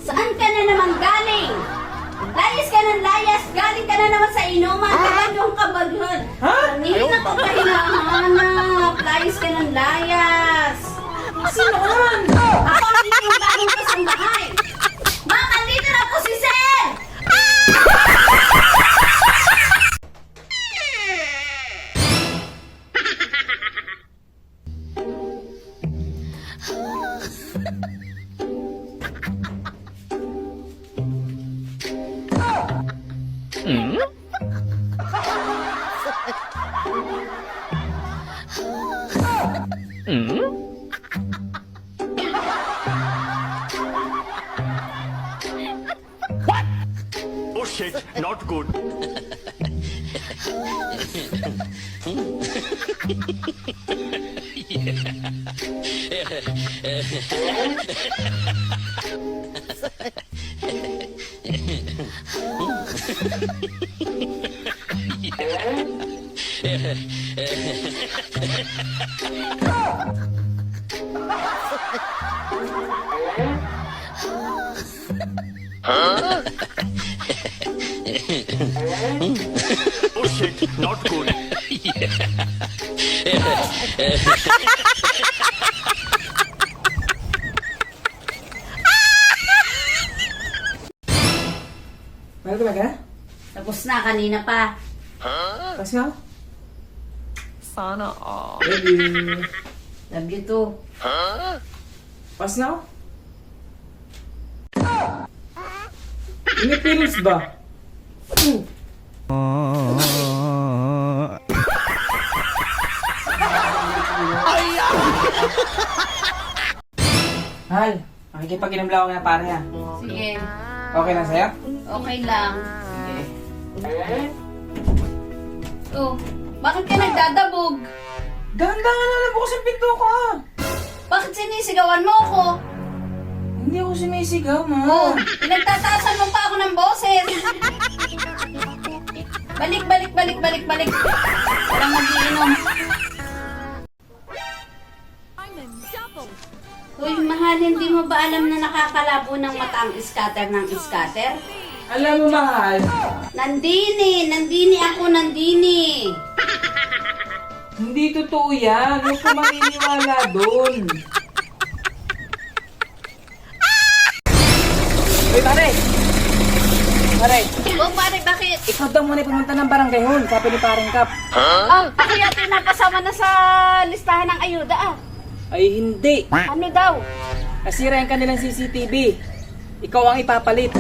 Saan ka na naman galing? Layas ka ng layas, galing ka na naman sa inuman, kabagong kabaghan. Kanina ko pa hinahanap, layas ka ng layas. Sino on? Ako ang inyong bagong kasambahay. Ma'am, andito na po si Sir! Oh shit, not good. Oh shit, not good. Mahal talaga? Tapos na, kanina pa. Kasi nga? Sana all. Baby. Love you too. Pas nga? May feelings ba? Mahal, makikipag-inom lang ako na pare ha. Sige, Okay lang sa'yo? okay lang. Sige. Oh, bakit ka nagdadabog? Dahan-dahan na lang bukas ang pinto ko ha. Bakit sinisigawan mo ako? Hindi ako sumisigaw, ma. Oh, pinagtataasan mo pa ako ng boses. Balik, balik, balik, balik, balik. Walang magiinom. Uy, mahal, hindi mo ba alam na nakakalabo ng mata ang scatter ng scatter? Alam mo, mahal, Nandini ako, Nandini. hindi totoo yan. Huwag ka maniniwala doon. Uy, pare! Pare, Oh, pare, bakit? ikaw daw muna pumunta ng barangay hall, sabi ni Paring Kap. Ah, ako yata napasama na sa listahan ng ayuda ah. Ay, hindi. Ano daw? Nasira yung kanilang CCTV. Ikaw ang ipapalit.